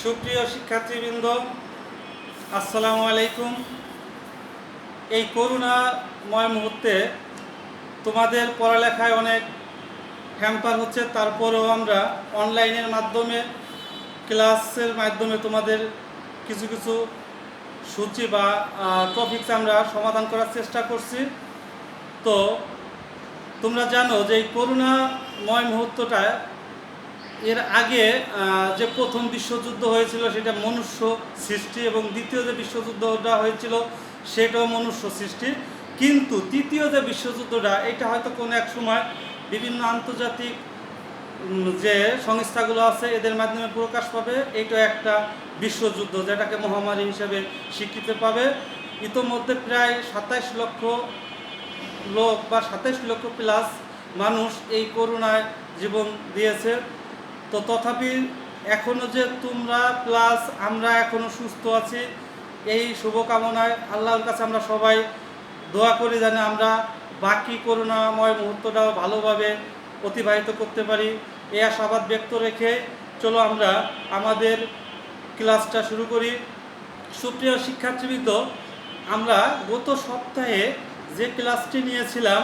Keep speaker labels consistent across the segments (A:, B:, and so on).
A: সুপ্রিয় শিক্ষার্থীবৃন্দ, আসসালামু আলাইকুম। এই করুণাময় মুহূর্তে তোমাদের পড়ালেখায় অনেক হ্যাম্পার হচ্ছে, তারপরেও আমরা অনলাইনের মাধ্যমে ক্লাসের মাধ্যমে তোমাদের কিছু কিছু সূচি বা টপিকস আমরা সমাধান করার চেষ্টা করছি। তো তোমরা জানো যে এই করুণাময় মুহূর্তটা এর আগে যে প্রথম বিশ্বযুদ্ধ হয়েছিল সেটা মনুষ্য সৃষ্টি, এবং দ্বিতীয় যে বিশ্বযুদ্ধটা হয়েছিল সেটাও মনুষ্য সৃষ্টি। কিন্তু তৃতীয় যে বিশ্বযুদ্ধটা এটা হয়তো কোনো এক সময় বিভিন্ন আন্তর্জাতিক যে সংস্থাগুলো আছে এদের মাধ্যমে প্রকাশ পাবে। এইটা একটা বিশ্বযুদ্ধ যেটাকে মহামারী হিসেবে স্বীকৃতি পাবে। ইতোমধ্যে প্রায় 27 লক্ষ লোক বা 27 লক্ষ প্লাস মানুষ এই করোনায় জীবন দিয়েছে। তো তথাপি এখনও যে তোমরা প্লাস আমরা এখনও সুস্থ আছি, এই শুভকামনায় আল্লাহর কাছে আমরা সবাই দোয়া করি যেন আমরা বাকি করোনাময় মুহূর্তটাও ভালোভাবে অতিবাহিত করতে পারি। এই আশাবাদ ব্যক্ত রেখে চলো আমরা আমাদের ক্লাসটা শুরু করি। সুপ্রিয় শিক্ষার্থীবৃন্দ, আমরা গত সপ্তাহে যে ক্লাসটি নিয়েছিলাম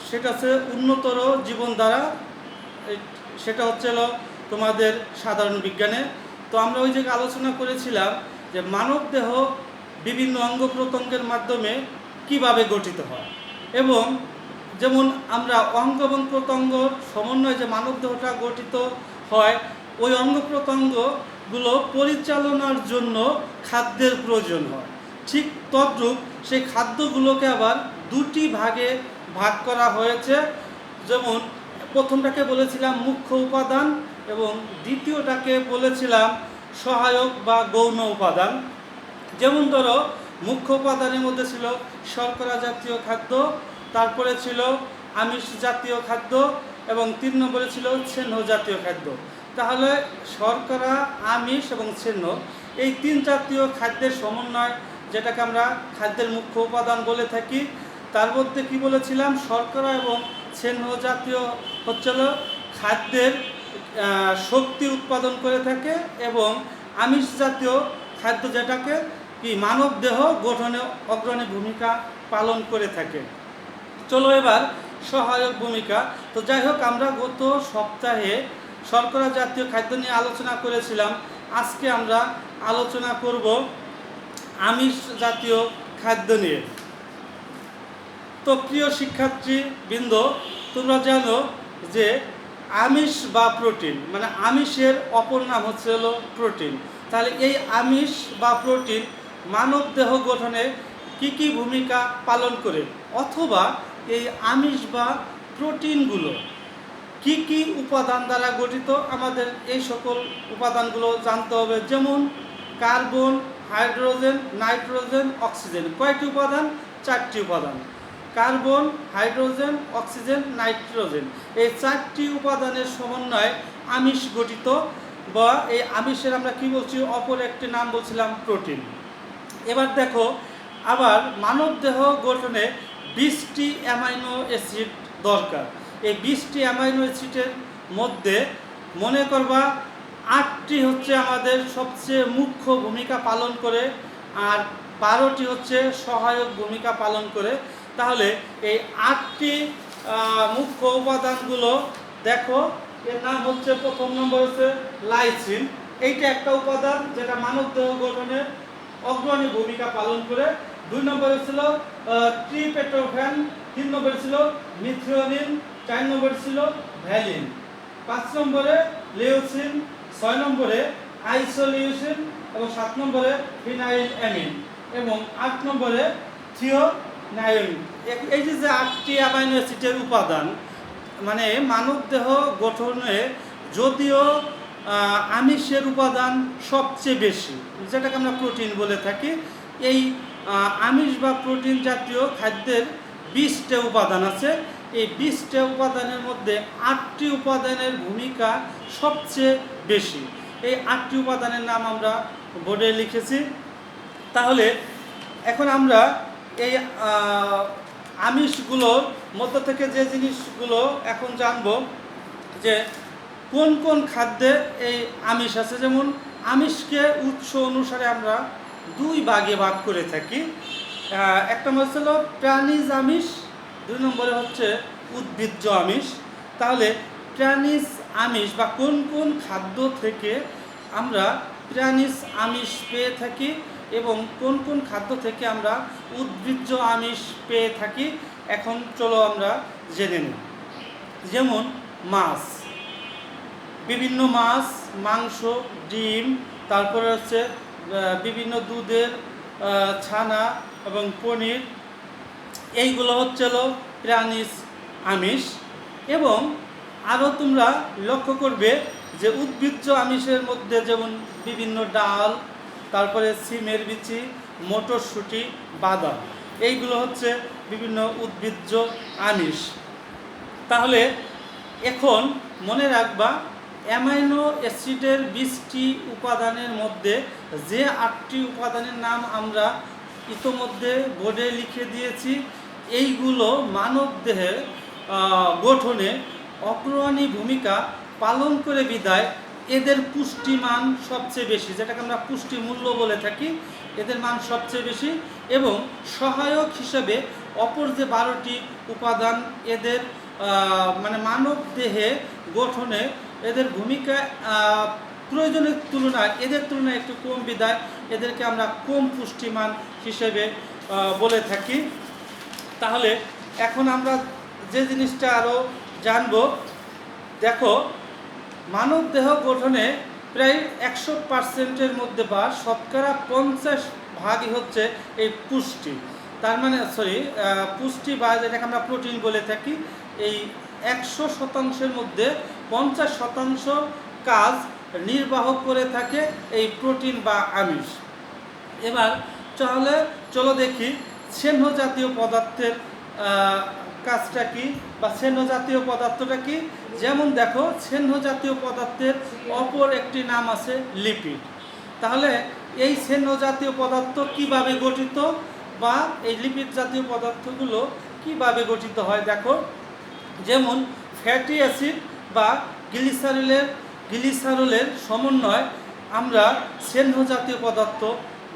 A: সেটা হচ্ছে উন্নতর জীবনধারা, সেটা হচ্ছিল তোমাদের সাধারণ বিজ্ঞানে। তো আমরা ওই জায়গায় আলোচনা করেছিলাম যে মানব দেহ বিভিন্ন অঙ্গ প্রত্যঙ্গের মাধ্যমে কিভাবে গঠিত হয়, এবং যেমন আমরা অঙ্গ এবং প্রত্যঙ্গর সমন্বয়ে যে মানব দেহটা গঠিত হয়, ওই অঙ্গ প্রত্যঙ্গগুলো পরিচালনার জন্য খাদ্যের প্রয়োজন হয়। ঠিক তদ্রূপ সেই খাদ্যগুলোকে আবার দুটি ভাগে ভাগ করা হয়েছে। যেমন প্রথমটাকে বলেছিলাম মুখ্য উপাদান এবং দ্বিতীয়টাকে বলেছিলাম সহায়ক বা গৌণ উপাদান। যেমন ধরো মুখ্য উপাদানের মধ্যে ছিল শর্করা জাতীয় খাদ্য, তারপরে ছিল আমিষ জাতীয় খাদ্য, এবং 3 নম্বরে ছিল স্নেহ জাতীয় খাদ্য। তাহলে শর্করা, আমিষ এবং স্নেহ এই 3 জাতীয় খাদ্যের সমন্বয় যেটাকে আমরা খাদ্যের মুখ্য উপাদান বলে থাকি। তার মধ্যে কি বলেছিলাম, শর্করা এবং স্নেহ জাতীয় হচ্ছিল খাদ্যের শক্তি উৎপাদন করে থাকে, এবং আমিষ জাতীয় খাদ্য যেটাকে কি মানব দেহ গঠনে অগ্রণী ভূমিকা পালন করে থাকে। চলো এবার সহায়ক ভূমিকা। তো যাই হোক, আমরা গত সপ্তাহে শর্করা জাতীয় খাদ্য নিয়ে আলোচনা করেছিলাম। আজকে আমরা আলোচনা করব আমিষ জাতীয় খাদ্য নিয়ে। তো প্রিয় শিক্ষার্থীবৃন্দ, তোমরা জানো যে আমিষ বা প্রোটিন, মানে আমিষের অপর নাম হচ্ছে হলো প্রোটিন। তাহলে এই আমিষ বা প্রোটিন মানব দেহ গঠনে কি কি ভূমিকা পালন করে, অথবা এই আমিষ বা প্রোটিনগুলো কি কি উপাদান দ্বারা গঠিত, আমাদের এই সকল উপাদানগুলো জানতে হবে। যেমন কার্বন, হাইড্রোজেন, নাইট্রোজেন, অক্সিজেন। কয়টি উপাদান? 4টি উপাদান। কার্বন, হাইড্রোজেন, অক্সিজেন, নাইট্রোজেন, এই 4টি উপাদানের সমন্বয়ে আমিষ গঠিত, বা এই আমিষের আমরা কি বলছি, অপর একটি নাম বলছিলাম প্রোটিন। এবার দেখো, আবার মানব দেহ গঠনে 20টি অ্যামাইনো অ্যাসিড দরকার। এই 20টি অ্যামাইনো অ্যাসিডের মধ্যে মনে করবা 8টি হচ্ছে আমাদের সবচেয়ে মুখ্য ভূমিকা পালন করে, আর 12টি হচ্ছে সহায়ক ভূমিকা পালন করে। তাহলে এই 8টি মুখ্য উপাদানগুলো দেখো, এর নাম হচ্ছে, প্রথম নম্বর হচ্ছে লাইসিন। এইটা একটা উপাদান যেটা মানব দেহ গঠনে অগ্রণী ভূমিকা পালন করে। 2 নম্বরে ছিল ট্রিপেটোফ্যান, 3 নম্বরে ছিল মিথিওনিন, 4 নম্বরে ছিল ভ্যালিন, 5 নম্বরে লিউসিন, 6 নম্বরে আইসোলিউসিন, এবং 7 নম্বরে ফিনাইল অ্যামিন, এবং 8 নম্বরে থিওনাইন। এই যে 8টি অ্যামাইনো অ্যাসিডের উপাদান, মানে মানব দেহ গঠনে যদিও আমিষের উপাদান সবচেয়ে বেশি, যেটাকে আমরা প্রোটিন বলে থাকি, এই আমিষ বা প্রোটিন জাতীয় খাদ্যের 20টা উপাদান আছে। এই 20টা উপাদানের মধ্যে 8টি উপাদানের ভূমিকা সবচেয়ে বেশি। এই 8টি উপাদানের নাম আমরা বোর্ডে লিখেছি। তাহলে এখন আমরা এই আমিষগুলোর মধ্য থেকে যে জিনিসগুলো এখন জানব, যে কোন কোন খাদ্যে এই আমিষ আছে। যেমন আমিষকে উৎস অনুসারে আমরা দুই ভাগে ভাগ করে থাকি। এক নম্বর হলো প্রাণীজ আমিষ, দুই নম্বরে হচ্ছে উদ্ভিজ্জ আমিষ। তাহলে প্রাণীজ আমিষ বা কোন কোন খাদ্য থেকে আমরা প্রাণীজ আমিষ পেয়ে থাকি এবং কোন কোন খাদ্য থেকে আমরা উদ্ভিজ্জ আমিষ পেয়ে থাকি, এখন চলো আমরা জেনে নিই। যেমন মাছ, বিভিন্ন মাছ, মাংস, ডিম, তারপরে হচ্ছে বিভিন্ন দুধের ছানা এবং পনির, এইগুলো হচ্ছে প্রাণীজ আমিষ। এবং আরও তোমরা লক্ষ্য করবে যে উদ্ভিজ্জ আমিষের মধ্যে যেমন বিভিন্ন ডাল, তারপরে সিমের বিচি, মটরশুঁটি, বাদাম, এইগুলো হচ্ছে বিভিন্ন উদ্ভিজ্জ আমিষ। তাহলে এখন মনে রাখবা অ্যামাইনো অ্যাসিডের 20টি উপাদানের মধ্যে যে 8টি উপাদানের নাম আমরা ইতোমধ্যে বোর্ডে লিখে দিয়েছি, এইগুলো মানবদেহের গঠনে অগ্রণী ভূমিকা পালন করে বিধায় এদের পুষ্টিমান সবচেয়ে বেশি, যেটাকে আমরা পুষ্টি মূল্য বলে থাকি, এদের মান সবচেয়ে বেশি। এবং সহায়ক হিসেবে অপর যে 12টি উপাদান এদের মানে মানব দেহে গঠনে এদের ভূমিকা প্রয়োজনের তুলনায় এদের তুলনায় একটু কম বিধায় এদেরকে আমরা কম পুষ্টিমান হিসেবে বলে থাকি। তাহলে এখন আমরা যে জিনিসটা আরও জানব, দেখো মানব দেহ গঠনে প্রায় 100%-এর মধ্যে বা শতকরা 50% হচ্ছে এই পুষ্টি। তার মানে পুষ্টি বা যেটাকে আমরা প্রোটিন বলে থাকি, এই 100%-এর মধ্যে 50% কাজ নির্বাহ করে থাকে এই প্রোটিন বা আমিষ। এবার চলো দেখি স্নেহ জাতীয় পদার্থের কাজটা কি বা স্নেহ জাতীয় পদার্থটা কি। যেমন দেখো স্নেহ জাতীয় পদার্থের অপর একটি নাম আছে লিপিড। তাহলে এই স্নেহ জাতীয় পদার্থ কিভাবে গঠিত বা এই লিপিড জাতীয় পদার্থগুলো কিভাবে গঠিত হয় দেখো। যেমন ফ্যাটি অ্যাসিড বা গ্লিসারলের সমন্বয় আমরা স্নেহ জাতীয় পদার্থ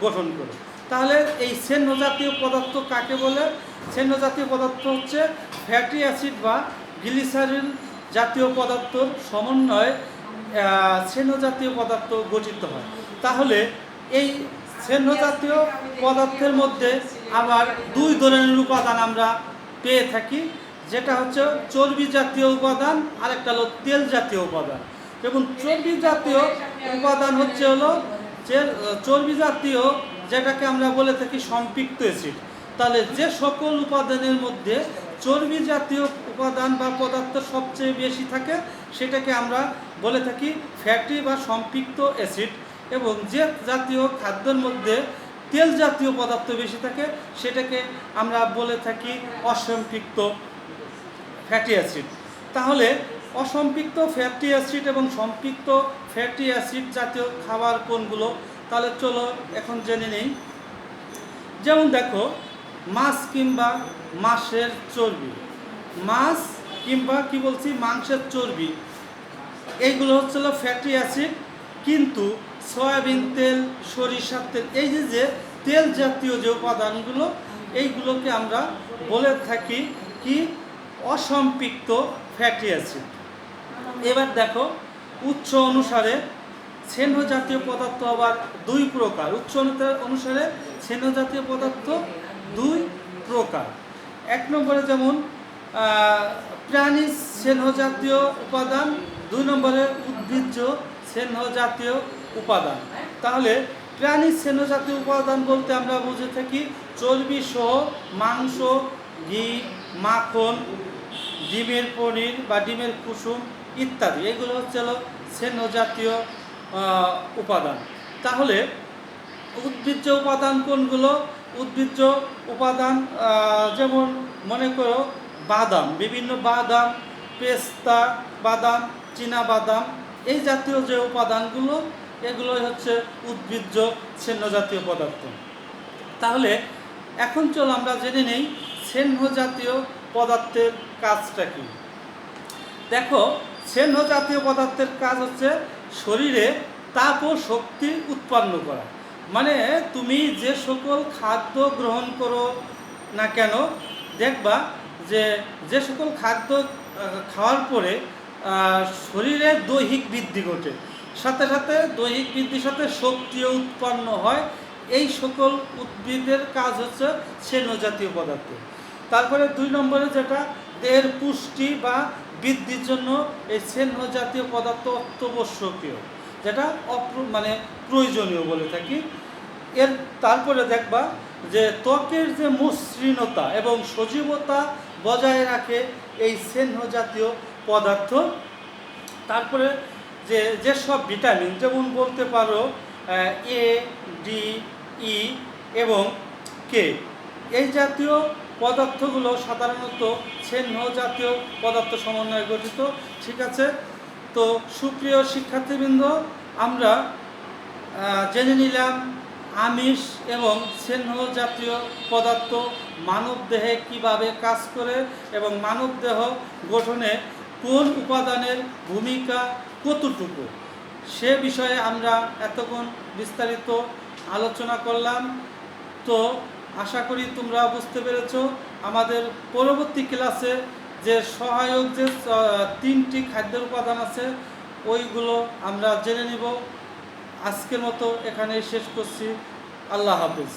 A: গঠন করি। তাহলে এই স্নেহ জাতীয় পদার্থ কাকে বলে? স্নেহ জাতীয় পদার্থ হচ্ছে ফ্যাটি অ্যাসিড বা গ্লিসারিল জাতীয় পদার্থর সমন্বয়ে স্নেহ জাতীয় পদার্থ গঠিত হয়। তাহলে এই স্নেহ জাতীয় পদার্থের মধ্যে আবার দুই ধরনের উপাদান আমরা পেয়ে থাকি, যেটা হচ্ছে চর্বি জাতীয় উপাদান আর একটা হলো তেল জাতীয় উপাদান। এবং চর্বি জাতীয় উপাদান হচ্ছে যে চর্বি জাতীয়, যেটাকে আমরা বলে থাকি সম্পৃক্ত অ্যাসিড। তাহলে যে সকল উপাদানের মধ্যে চর্বি জাতীয় উপাদান বা পদার্থ সবচেয়ে বেশি থাকে সেটাকে আমরা বলে থাকি ফ্যাটি বা সম্পৃক্ত অ্যাসিড। এবং যে জাতীয় খাদ্যের মধ্যে তেল জাতীয় পদার্থ বেশি থাকে সেটাকে আমরা বলে থাকি অসম্পৃক্ত ফ্যাটি অ্যাসিড। তাহলে অসম্পৃক্ত ফ্যাটি অ্যাসিড এবং সম্পৃক্ত ফ্যাটি অ্যাসিড জাতীয় খাবার কোনগুলো, তাহলে চলো এখন জেনে নেই। যেমন দেখো মাছ কিংবা মাংসের চর্বি, মাছ কিংবা মাংসের চর্বি, এইগুলো হচ্ছে ফ্যাটি অ্যাসিড। কিন্তু সয়াবিন তেল, সরিষার তেল, এই যে তেল জাতীয় যে উপাদানগুলো, এইগুলোকে আমরা বলে থাকি কি অসম্পৃক্ত ফ্যাটি অ্যাসিড। এবার দেখো উৎস অনুসারে স্নেহ জাতীয় পদার্থ আবার দুই প্রকার। উৎস অনুসারে স্নেহ জাতীয় পদার্থ দুই প্রকার। এক নম্বরে যেমন প্রাণীজ স্নেহ জাতীয় উপাদান, দুই নম্বরে উদ্ভিজ্জ স্নেহ জাতীয় উপাদান। তাহলে প্রাণীজ স্নেহ জাতীয় উপাদান বলতে আমরা বুঝে থাকি চর্বি সহ মাংস, ঘি, মাখন, ডিমের পনির বা ডিমের কুসুম ইত্যাদি, এগুলো হচ্ছে স্নেহ জাতীয় উপাদান। তাহলে উদ্ভিজ্জ উপাদান কোনগুলো? উদ্ভিজ্জ উপাদান যেমন মনে করো বাদাম, বিভিন্ন বাদাম, পেস্তা বাদাম, চীনা বাদাম, এই জাতীয় যে উপাদানগুলো, এগুলোই হচ্ছে উদ্ভিজ্জ স্নেহ জাতীয় পদার্থ। তাহলে এখন চলো আমরা জেনে নেই স্নেহ জাতীয় পদার্থের কাজটা কি। দেখো স্নেহ জাতীয় পদার্থের কাজ হচ্ছে শরীরে তাপ ও শক্তি উৎপন্ন করা। মানে তুমি যে সকল খাদ্য গ্রহণ করো না কেন, দেখবা যে যে সকল খাদ্য খাওয়ার পরে শরীরে দৈহিক বৃদ্ধি ঘটে, সাথে সাথে দৈহিক বৃদ্ধির সাথে শক্তিও উৎপন্ন হয়, এই সকল উদ্ভিদের কাজ হচ্ছে স্নেহ জাতীয় পদার্থ। তারপরে 2 নম্বরে যেটা দেহের পুষ্টি বা বৃদ্ধির জন্য এই স্নেহ জাতীয় পদার্থ অত্যাবশ্যকীয়, যেটা মানে প্রয়োজনীয় বলে থাকি। তারপরে দেখবা যে ত্বকের যে মসৃণতা এবং সজীবতা বজায় রাখে এই স্নেহ জাতীয় পদার্থ। তারপরে যেসব ভিটামিন, যেমন বলতে পারো এ, ডি, ই এবং কে, এই জাতীয় পদার্থগুলো সাধারণত স্নেহ জাতীয় পদার্থ সমন্বয়ে গঠিত। ঠিক আছে, তো সুপ্রিয় শিক্ষার্থীবৃন্দ, আমরা জেনে নিলাম আমিষ এবং স্নেহ জাতীয় পদার্থ মানবদেহে কিভাবে কাজ করে এবং মানবদেহ গঠনে কোন উপাদানের ভূমিকা কতটুকু, সে বিষয়ে আমরা এতক্ষণ বিস্তারিত আলোচনা করলাম। তো আশা করি তোমরা বুঝতে পেরেছ। আমাদের পরবর্তী ক্লাসে যে সহায়ক যে 3টি খাদ্যের উপাদান আছে ওইগুলো আমরা জেনে নিব। আজকের মতো এখানেই শেষ করছি। আল্লাহ হাফেজ।